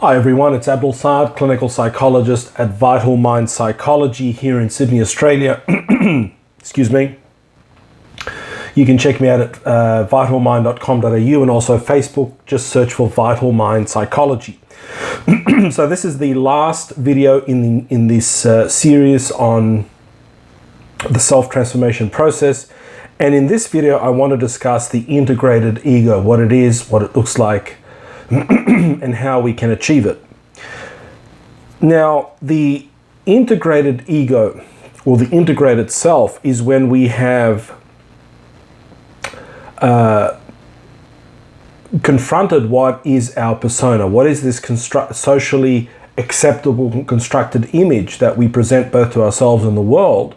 Hi everyone, it's Abdul Saad, clinical psychologist at Vital Mind Psychology here in Sydney, Australia. Excuse me. You can check me out at vitalmind.com.au and also Facebook. Just search for Vital Mind Psychology. So this is the last video in this series on the self-transformation process. And in this video, I want to discuss the integrated ego, what it is, what it looks like, and how we can achieve it. Now, the integrated ego or the integrated self is when we have confronted what is our persona, what is this socially acceptable constructed image that we present both to ourselves and the world,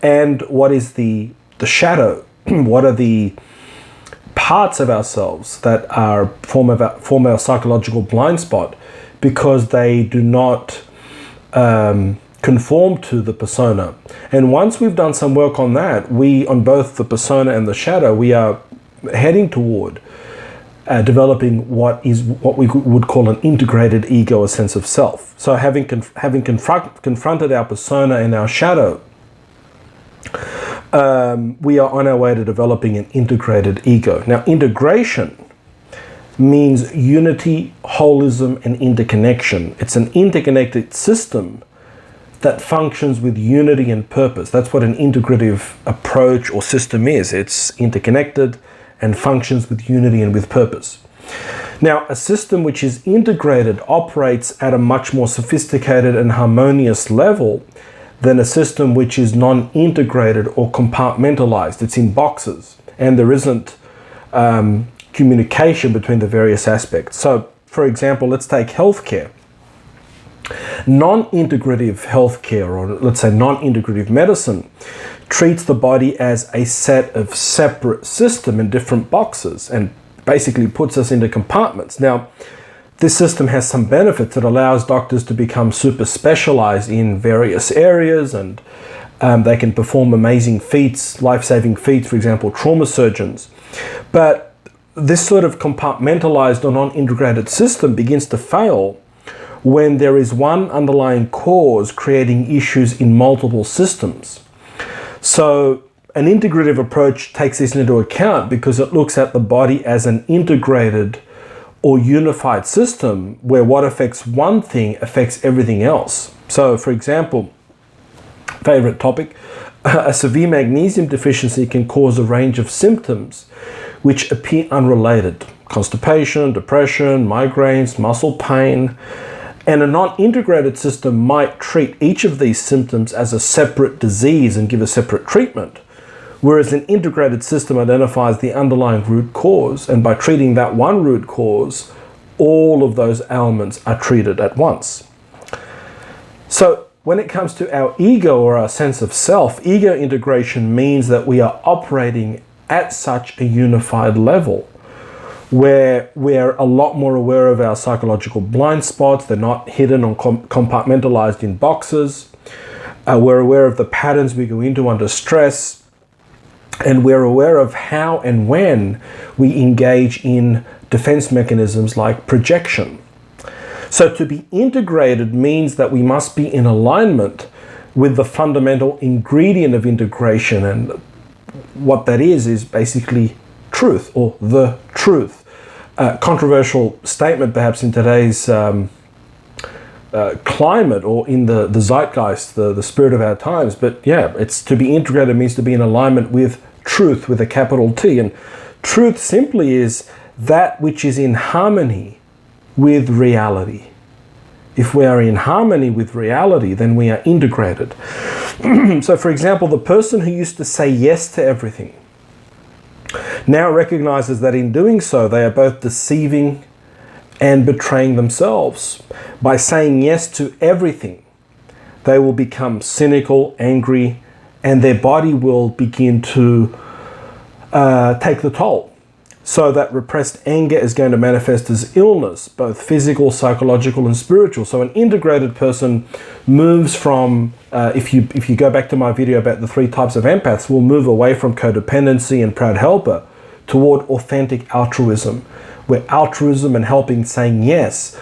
and what is the shadow, what are the parts of ourselves that are form our psychological blind spot because they do not conform to the persona. And once we've done some work on that, on both the persona and the shadow, we are heading toward developing what we would call an integrated ego, a sense of self. So having confronted our persona and our shadow, we are on our way to developing an integrated ego. Now, integration means unity, holism, and interconnection. It's an interconnected system that functions with unity and purpose. That's what an integrative approach or system is. It's interconnected and functions with unity and with purpose. Now, a system which is integrated operates at a much more sophisticated and harmonious level than a system which is non-integrated or compartmentalized. It's in boxes and there isn't communication between the various aspects. So, for example, let's take healthcare. Non-integrative healthcare, or let's say non-integrative medicine, treats the body as a set of separate systems in different boxes and basically puts us into compartments. Now, this system has some benefits. It allows doctors to become super specialized in various areas, and they can perform amazing feats, life-saving feats, for example, trauma surgeons. But this sort of compartmentalized or non-integrated system begins to fail when there is one underlying cause creating issues in multiple systems. So an integrative approach takes this into account because it looks at the body as an integrated or unified system where what affects one thing affects everything else. So, for example, favorite topic, a severe magnesium deficiency can cause a range of symptoms which appear unrelated. Constipation, depression, migraines, muscle pain. And a non-integrated system might treat each of these symptoms as a separate disease and give a separate treatment, whereas an integrated system identifies the underlying root cause, and by treating that one root cause, all of those ailments are treated at once. So when it comes to our ego or our sense of self, ego integration means that we are operating at such a unified level where we're a lot more aware of our psychological blind spots. They're not hidden or compartmentalized in boxes. We're aware of the patterns we go into under stress. And we're aware of how and when we engage in defense mechanisms like projection. So to be integrated means that we must be in alignment with the fundamental ingredient of integration. And what that is basically truth, or the truth. Controversial statement perhaps in today's climate or in the zeitgeist, the spirit of our times. But yeah, it's to be integrated means to be in alignment with truth with a capital T. And truth simply is that which is in harmony with reality. If we are in harmony with reality, then we are integrated. So for example, the person who used to say yes to everything now recognizes that in doing so, they are both deceiving and betraying themselves. By saying yes to everything, they will become cynical, angry, and their body will begin to take the toll. So that repressed anger is going to manifest as illness, both physical, psychological, and spiritual. So an integrated person moves from, if you go back to my video about the 3 types of empaths, will move away from codependency and proud helper toward authentic altruism, where altruism and helping, saying yes,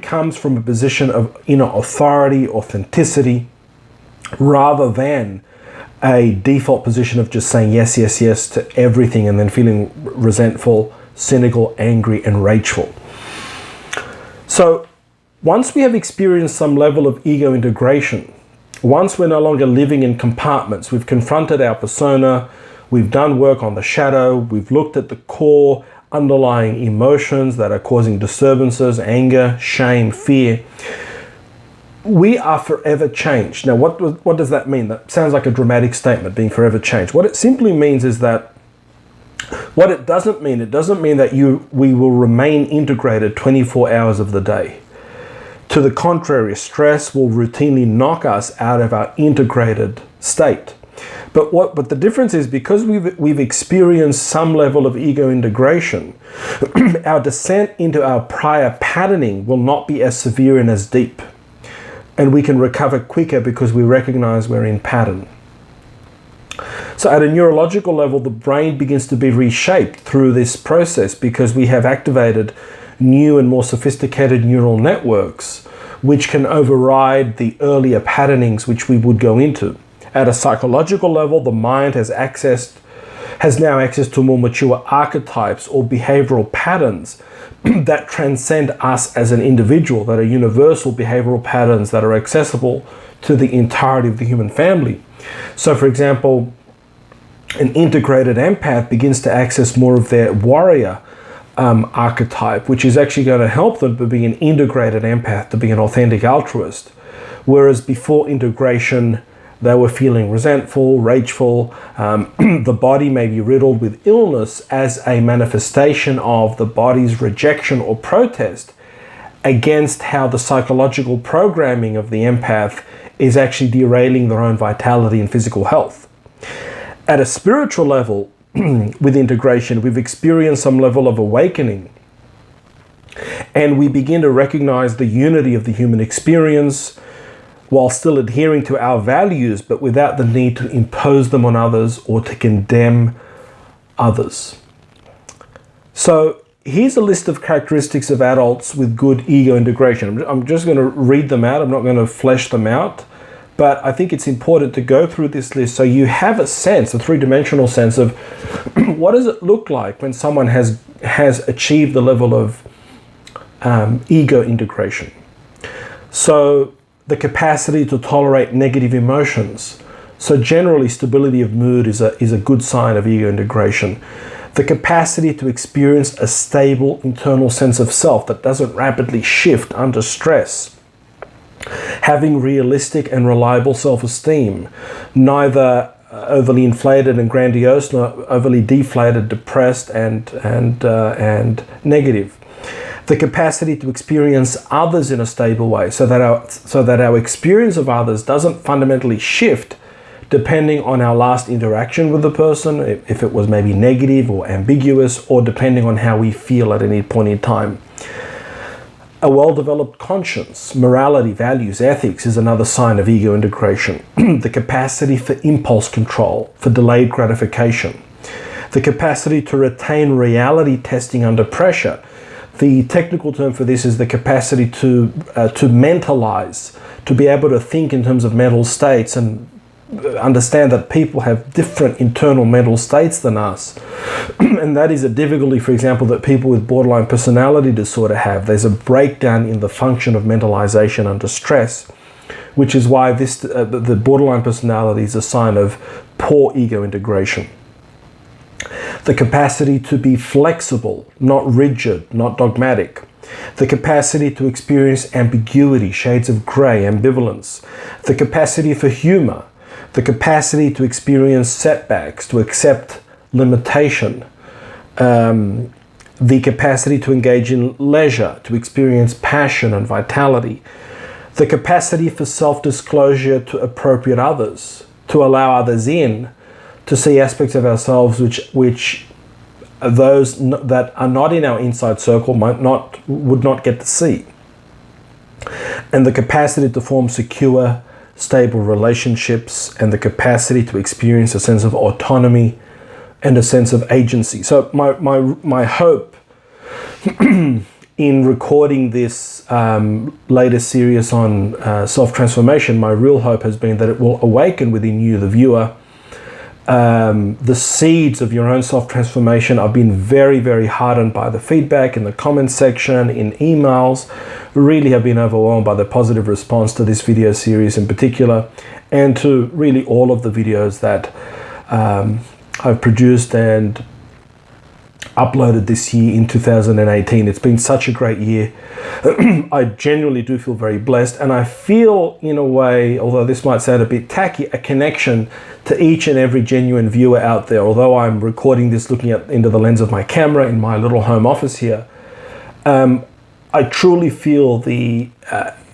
comes from a position of inner authority, authenticity, rather than a default position of just saying yes, yes, yes to everything and then feeling resentful, cynical, angry, and rageful. So once we have experienced some level of ego integration, once we're no longer living in compartments, we've confronted our persona, we've done work on the shadow, we've looked at the core underlying emotions that are causing disturbances, anger, shame, fear, we are forever changed. Now, what does that mean? That sounds like a dramatic statement, being forever changed. What it simply means is that, what it doesn't mean that we will remain integrated 24 hours of the day. To the contrary, stress will routinely knock us out of our integrated state. But the difference is, because we've experienced some level of ego integration, our descent into our prior patterning will not be as severe and as deep. And we can recover quicker because we recognize we're in pattern. So at a neurological level, the brain begins to be reshaped through this process because we have activated new and more sophisticated neural networks, which can override the earlier patternings which we would go into. At a psychological level, the mind has now access to more mature archetypes or behavioral patterns that transcend us as an individual, that are universal behavioral patterns that are accessible to the entirety of the human family. So, for example, an integrated empath begins to access more of their warrior archetype, which is actually going to help them to be an integrated empath, to be an authentic altruist. Whereas before integration, they were feeling resentful, rageful. The body may be riddled with illness as a manifestation of the body's rejection or protest against how the psychological programming of the empath is actually derailing their own vitality and physical health. At a spiritual level, with integration, we've experienced some level of awakening, and we begin to recognize the unity of the human experience while still adhering to our values, but without the need to impose them on others or to condemn others. So here's a list of characteristics of adults with good ego integration. I'm just going to read them out. I'm not going to flesh them out, but I think it's important to go through this list so you have a sense, a three-dimensional sense of what does it look like when someone has achieved the level of ego integration. So the capacity to tolerate negative emotions. So generally, stability of mood is a good sign of ego integration. The capacity to experience a stable internal sense of self that doesn't rapidly shift under stress. Having realistic and reliable self-esteem, neither overly inflated and grandiose, nor overly deflated, depressed, and negative. The capacity to experience others in a stable way, so that our experience of others doesn't fundamentally shift depending on our last interaction with the person, if it was maybe negative or ambiguous, or depending on how we feel at any point in time. A well-developed conscience, morality, values, ethics is another sign of ego integration. The capacity for impulse control, for delayed gratification. The capacity to retain reality testing under pressure. The technical term for this is the capacity to mentalize, to be able to think in terms of mental states and understand that people have different internal mental states than us. And that is a difficulty, for example, that people with borderline personality disorder have. There's a breakdown in the function of mentalization under stress, which is why the borderline personality is a sign of poor ego integration. The capacity to be flexible, not rigid, not dogmatic. The capacity to experience ambiguity, shades of grey, ambivalence. The capacity for humor. The capacity to experience setbacks, to accept limitation. The capacity to engage in leisure, to experience passion and vitality. The capacity for self-disclosure to appropriate others, to allow others in, to see aspects of ourselves which those that are not in our inside circle would not get to see. And the capacity to form secure, stable relationships, and the capacity to experience a sense of autonomy and a sense of agency. So my hope in recording this latest series on self-transformation, my real hope has been that it will awaken within you, the viewer, the seeds of your own self-transformation. I've been very, very heartened by the feedback in the comment section, in emails. Really have been overwhelmed by the positive response to this video series in particular, and to really all of the videos that I've produced and uploaded this year in 2018. It's been such a great year. I genuinely do feel very blessed, and I feel, in a way, although this might sound a bit tacky, a connection to each and every genuine viewer out there. Although I'm recording this looking into the lens of my camera in my little home office here, I truly feel the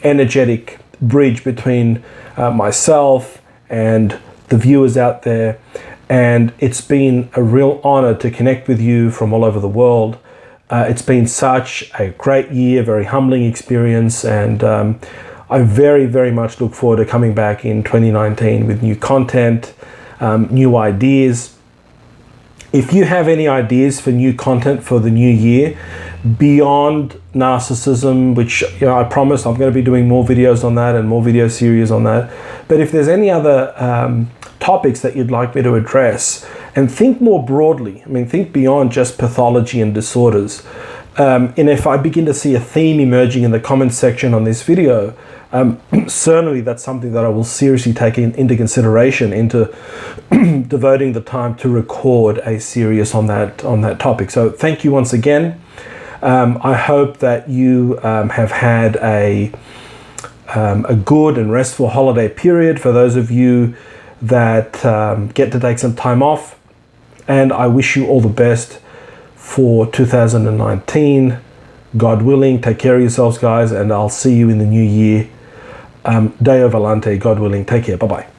energetic bridge between myself and the viewers out there. And it's been a real honor to connect with you from all over the world. It's been such a great year, very humbling experience, and I very, very much look forward to coming back in 2019 with new content, new ideas. If you have any ideas for new content for the new year, beyond narcissism, which I promise I'm going to be doing more videos on that and more video series on that, but if there's any other topics that you'd like me to address, and think more broadly, think beyond just pathology and disorders, and if I begin to see a theme emerging in the comments section on this video, certainly that's something that I will seriously take into consideration, into devoting the time to record a series on that topic. So thank you once again. I hope that you have had a good and restful holiday period for those of you that get to take some time off, and I wish you all the best for 2019. God willing, take care of yourselves, guys, and I'll see you in the new year. Deo Volante, God willing. Take care. Bye-bye.